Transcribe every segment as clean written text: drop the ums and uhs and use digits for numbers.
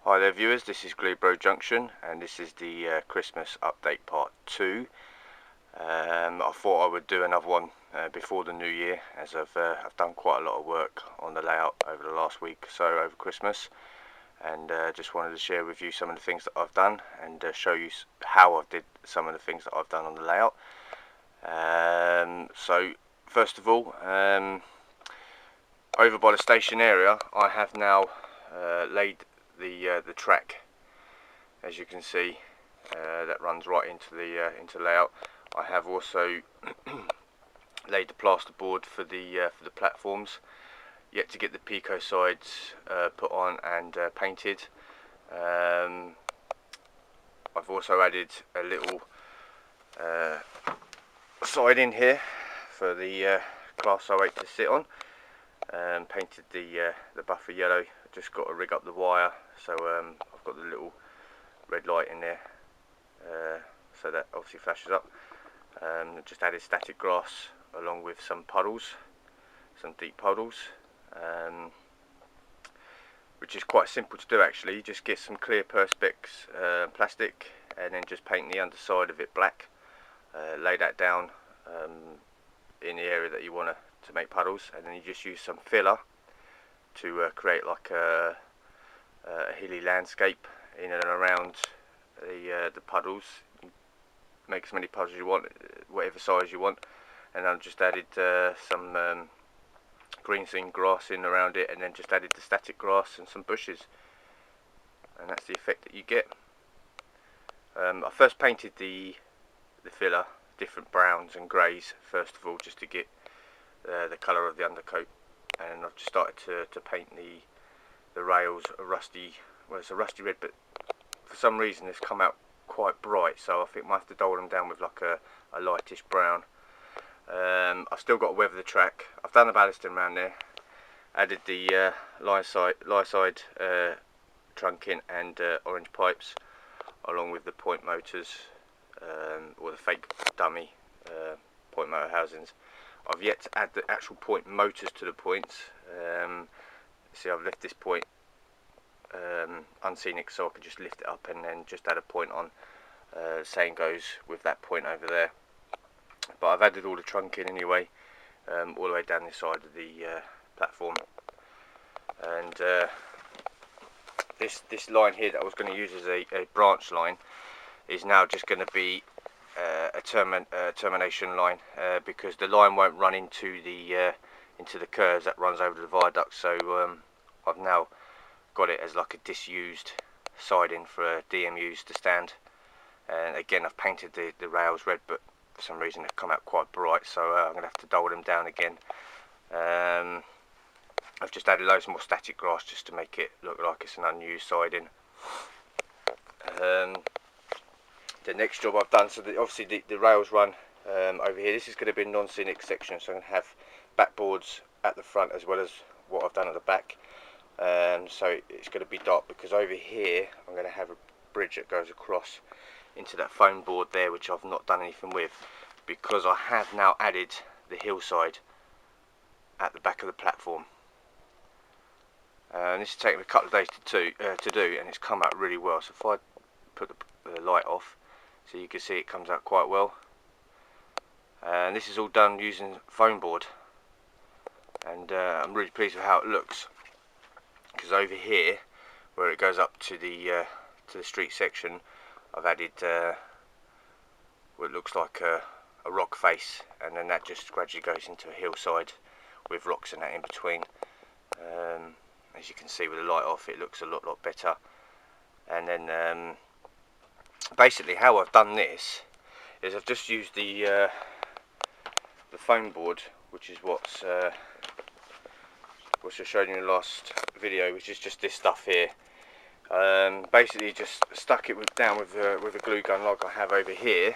Hi there viewers, this is Glebro Junction and this is the Christmas update part 2. I thought I would do another one before the new year, as I've done quite a lot of work on the layout over the last week or so over Christmas, and just wanted to share with you some of the things that I've done and show you how I did some of the things that I've done on the layout. So first of all, over by the station area I have now laid the track, as you can see, that runs right into the layout. I have also laid the plasterboard for the platforms, yet to get the Pico sides put on and painted. I've also added a little siding here for the Class 08 to sit on. Painted the buffer yellow. Just got to rig up the wire, so I've got the little red light in there, so that obviously flashes up. Just added static grass along with some puddles, some deep puddles, which is quite simple to do actually. You just get some clear perspex plastic and then just paint the underside of it black, lay that down in the area that you want to make puddles, and then you just use some filler to create like a hilly landscape in and around the puddles. You make as many puddles as you want, whatever size you want, and I've just added some green scene grass in around it, and then just added the static grass and some bushes, and that's the effect that you get. I first painted the filler different browns and greys first of all, just to get the colour of the undercoat, and I've just started to paint the rails a rusty, well, it's a rusty red, but for some reason it's come out quite bright, so I think I might have to dull them down with like a lightish brown. I've still got to weather the track. I've done the ballasting around there, added the lie side trunking and orange pipes, along with the point motors, or the fake dummy point motor housings. I've yet to add the actual point motors to the points. See, I've left this point unscenic, so I can just lift it up and then just add a point on. Same goes with that point over there. But I've added all the trunking anyway, all the way down this side of the platform. And this line here that I was going to use as a branch line is now just going to be a termination line, because the line won't run into the curves that runs over the viaduct. So I've now got it as like a disused siding for DMUs to stand. And again, I've painted the rails red, but for some reason they've come out quite bright, so I'm going to have to dull them down again. I've just added loads more static grass just to make it look like it's an unused siding. The next job I've done, so obviously the rails run over here. This is going to be a non-scenic section, so I'm going to have backboards at the front as well as what I've done at the back. So it's going to be dark, because over here I'm going to have a bridge that goes across into that foam board there, which I've not done anything with, because I have now added the hillside at the back of the platform. This has taken a couple of days to do, and it's come out really well. So if I put the light off, so you can see it comes out quite well. And this is all done using foam board, and I'm really pleased with how it looks, because over here where it goes up to the street section, I've added what looks like a rock face, and then that just gradually goes into a hillside with rocks and that in between. As you can see with the light off, it looks a lot better. And then basically how I've done this is I've just used the foam board, which is what's I showed you in the last video, which is just this stuff here. Basically just stuck it down with a glue gun like I have over here,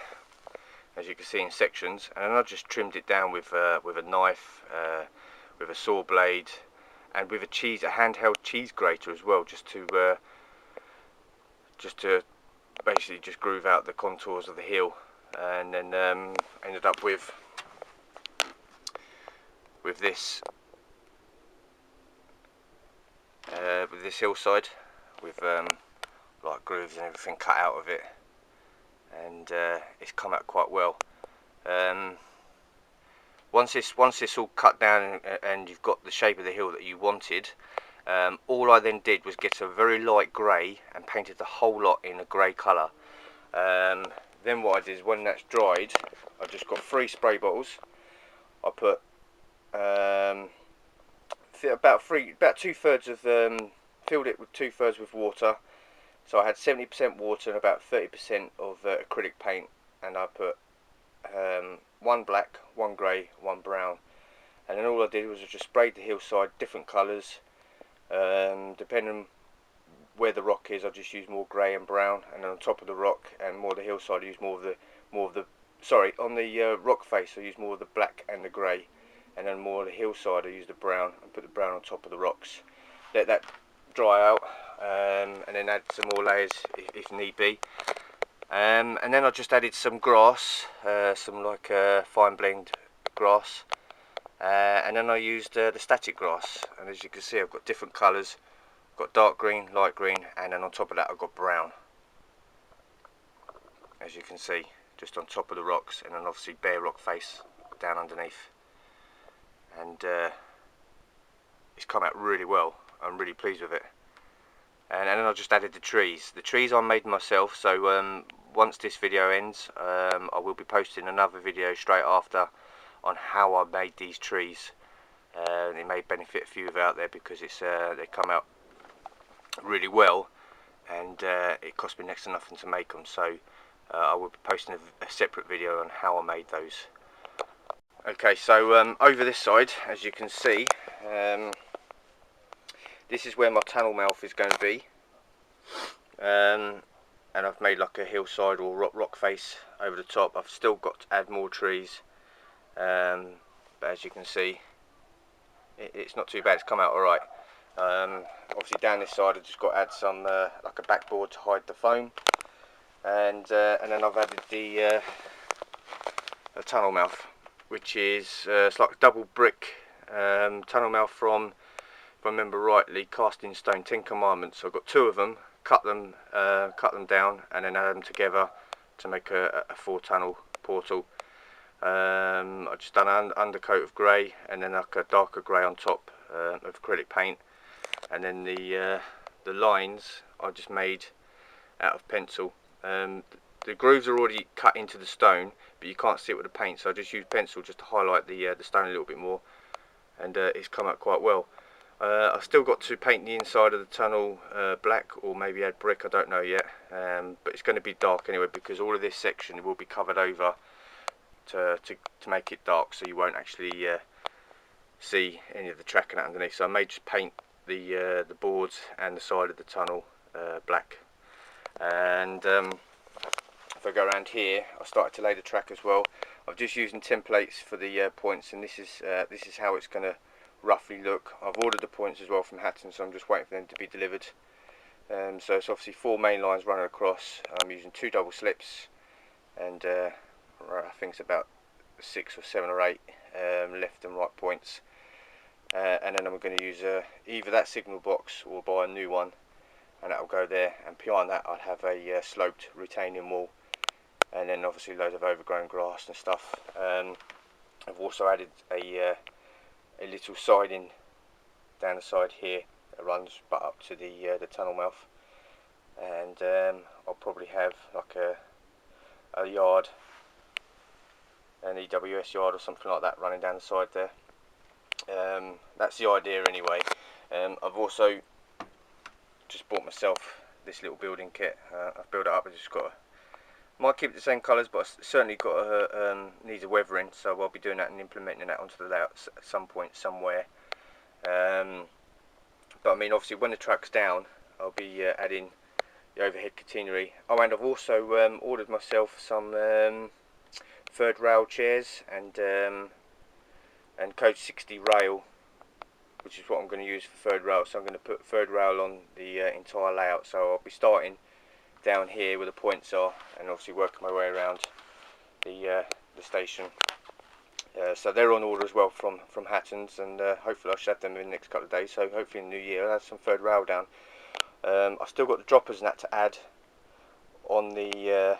as you can see in sections, and then I just trimmed it down with a knife, with a saw blade, and with a handheld cheese grater as well, just to basically just groove out the contours of the hill. And then ended up with this hillside, with like grooves and everything cut out of it, and it's come out quite well. Once this all cut down and you've got the shape of the hill that you wanted, all I then did was get a very light grey and painted the whole lot in a grey colour. Then what I did is, when that's dried, I just got 3 spray bottles. I put about 2/3 of filled it with 2/3 with water. So I had 70% water and about 30% of acrylic paint, and I put 1 black, 1 grey, 1 brown, and then all I did was I just sprayed the hillside different colours. Depending on where the rock is, I just use more grey and brown, and then on top of the rock and more of the hillside I use more of the on the rock face I use more of the black and the grey, and then more of the hillside I use the brown, and put the brown on top of the rocks. Let that dry out, and then add some more layers if need be. And then I just added some grass, some like fine blend grass, and then I used the static grass, and as you can see I've got different colours. I've got dark green, light green, and then on top of that I've got brown, as you can see, just on top of the rocks, and then obviously bare rock face down underneath. And it's come out really well. I'm really pleased with it. And then I just added the trees. The trees I made myself, so once this video ends, I will be posting another video straight after on how I made these trees. It may benefit a few of you out there, because it's they come out really well, and it cost me next to nothing to make them. So I will be posting a separate video on how I made those. Okay, so over this side, as you can see, this is where my tunnel mouth is going to be, and I've made like a hillside or rock face over the top. I've still got to add more trees, but as you can see, it's not too bad. It's come out alright. Obviously down this side I've just got to add some like a backboard to hide the foam, and then I've added the tunnel mouth, which is it's like a double brick tunnel mouth from, if I remember rightly, cast in stone 10 commandments. So I've got 2 of them, cut them down, and then add them together to make a 4 tunnel portal. I've just done an undercoat of grey, and then like a darker grey on top of acrylic paint, and then the lines I just made out of pencil. The grooves are already cut into the stone, but you can't see it with the paint, so I just used pencil just to highlight the stone a little bit more, and it's come out quite well. I've still got to paint the inside of the tunnel black, or maybe add brick, I don't know yet, but it's going to be dark anyway, because all of this section will be covered over to make it dark, so you won't actually see any of the tracking out underneath. So I may just paint the boards and the side of the tunnel black. And if I go around here, I started to lay the track as well. I'm just using templates for the points, and this is how it's going to roughly look. I've ordered the points as well from Hatton, so I'm just waiting for them to be delivered. So it's obviously 4 main lines running across. I'm using 2 double slips, and I think it's about 6 or 7 or 8 left and right points. And then I'm going to use either that signal box or buy a new one, and that will go there. And behind that I'll have a sloped retaining wall, and then obviously loads of overgrown grass and stuff. I've also added a little siding down the side here that runs but up to the tunnel mouth, and I'll probably have like a yard, an EWS yard or something like that running down the side there. That's the idea anyway. I've also just bought myself this little building kit. I've built it up. I just might keep it the same colours, but I certainly got needs a weathering, so I'll be doing that and implementing that onto the layout at some point somewhere. But I mean, obviously when the track's down, I'll be adding the overhead catenary. Oh, and I've also ordered myself some third rail chairs and code 60 rail, which is what I'm going to use for third rail. So I'm going to put third rail on the entire layout. So I'll be starting down here where the points are, and obviously working my way around the station. So they're on order as well from Hatton's, and hopefully I should have them in the next couple of days. So hopefully in the new year I'll have some third rail down. I've still got the droppers and that to add on the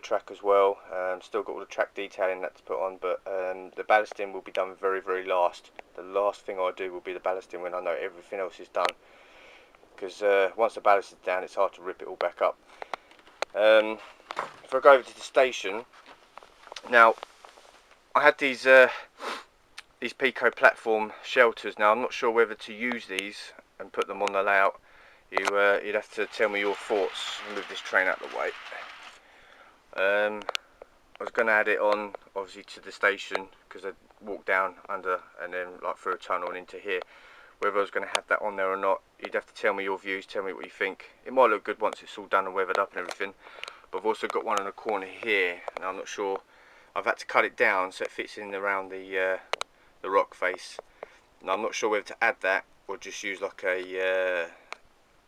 track as well. Still got all the track detailing that to put on, but the ballasting will be done very last. The last thing I do will be the ballasting when I know everything else is done, because once the ballast is down, it's hard to rip it all back up. If I go over to the station now, I had these Pico platform shelters. Now I'm not sure whether to use these and put them on the layout. You'd have to tell me your thoughts. I'll move this train out of the way. I was going to add it on obviously to the station, because I'd walk down under and then like through a tunnel and into here. Whether I was going to have that on there or not, you'd have to tell me your views, tell me what you think. It might look good once it's all done and weathered up and everything, but I've also got one in the corner here, and I'm not sure. I've had to cut it down so it fits in around the rock face. Now I'm not sure whether to add that or just use like a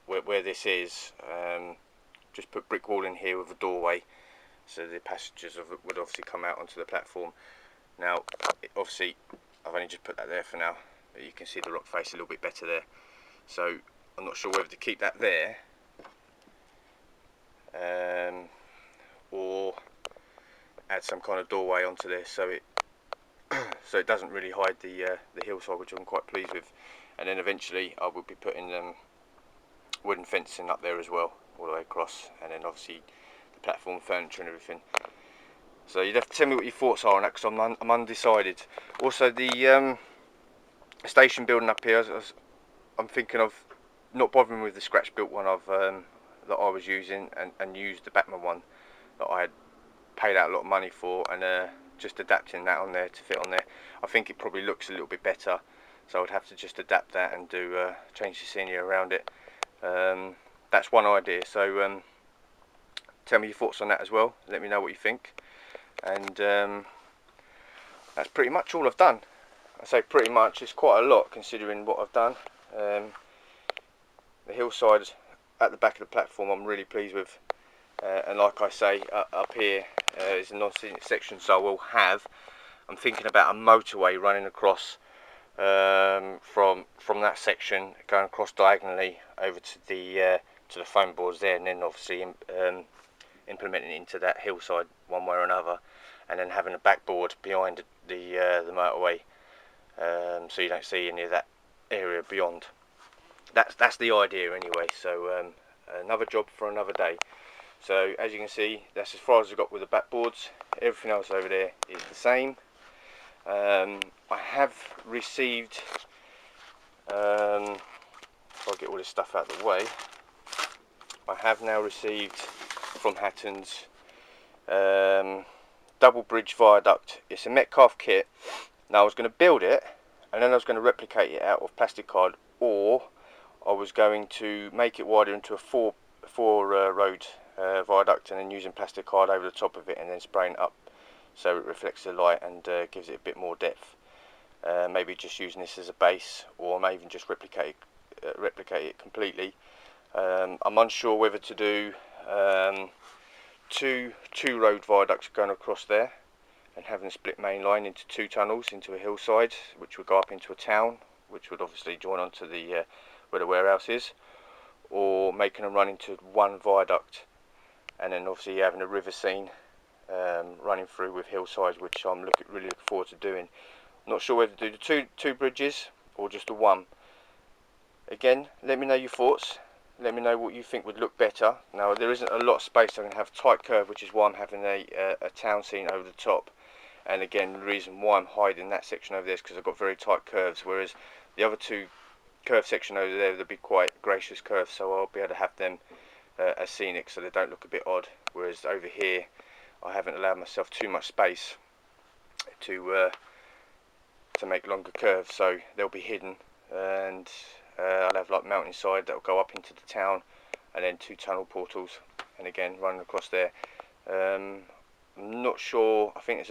where this is, just put brick wall in here with a doorway, so the passengers would obviously come out onto the platform. Now obviously I've only just put that there for now, but you can see the rock face a little bit better there, so I'm not sure whether to keep that there or add some kind of doorway onto this so it so it doesn't really hide the hillside, which I'm quite pleased with. And then eventually I will be putting wooden fencing up there as well, all the way across, and then obviously the platform furniture and everything. So you'd have to tell me what your thoughts are on that, because I'm undecided. Also the station building up here, I'm thinking of not bothering with the scratch built one that I was using, and use the Batman one that I had paid out a lot of money for, and just adapting that on there to fit on there. I think it probably looks a little bit better, so I would have to just adapt that and do change the scenery around it. That's one idea, so tell me your thoughts on that as well, let me know what you think. And that's pretty much all I've done. I say pretty much, it's quite a lot considering what I've done. The hillside at the back of the platform I'm really pleased with, and like I say, up here is a non-scenic section, so I'm thinking about a motorway running across from that section, going across diagonally over to the foam boards there, and then obviously implementing it into that hillside one way or another, and then having a backboard behind the motorway, so you don't see any of that area beyond. That's the idea anyway. So another job for another day. So as you can see, that's as far as I've got with the backboards. Everything else over there is the same. I have received, if I get all this stuff out of the way, I have now received from Hatton's double bridge viaduct. It's a Metcalf kit. Now I was going to build it, and then I was going to replicate it out of plastic card, or I was going to make it wider into a four road viaduct, and then using plastic card over the top of it, and then spraying it up so it reflects the light and gives it a bit more depth. Maybe just using this as a base, or maybe even just replicate it completely. I'm unsure whether to do two road viaducts going across there, and having a split main line into two tunnels into a hillside, which would go up into a town, which would obviously join onto the where the warehouse is, or making them run into one viaduct, and then obviously having a river scene running through with hillsides, which I'm really looking forward to doing. Not sure whether to do the two bridges or just the one. Again, let me know your thoughts. Let me know what you think would look better. Now there isn't a lot of space, so I'm going to have a tight curve, which is why I'm having a town scene over the top. And again, the reason why I'm hiding that section over there is because I've got very tight curves, whereas the other two curve section over there, they'll be quite gracious curves, so I'll be able to have them as scenic, so they don't look a bit odd. Whereas over here, I haven't allowed myself too much space to make longer curves, so they'll be hidden, and I'll have like mountainside that'll go up into the town, and then two tunnel portals, and again running across there. I'm not sure. I think it's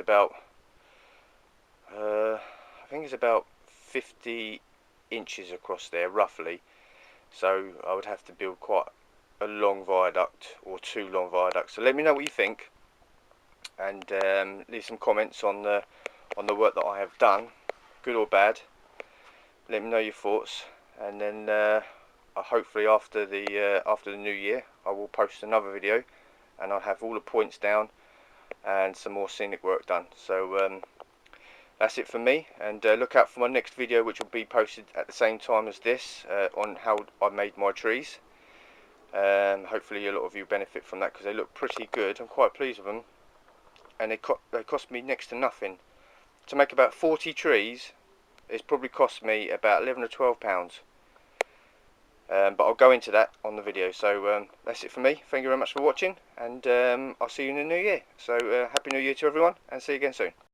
about 50 inches across there roughly, so I would have to build quite a long viaduct or two long viaducts. So let me know what you think, and leave some comments on the work that I have done, good or bad. Let me know your thoughts, and then hopefully after the new year I will post another video, and I'll have all the points down and some more scenic work done. So that's it for me, and look out for my next video, which will be posted at the same time as this, on how I made my trees. Hopefully a lot of you benefit from that, because they look pretty good. I'm quite pleased with them, and they cost me next to nothing. To make about 40 trees, it's probably cost me about 11 or 12 pounds. But I'll go into that on the video. So that's it for me. Thank you very much for watching, and I'll see you in the new year. So happy new year to everyone, and see you again soon.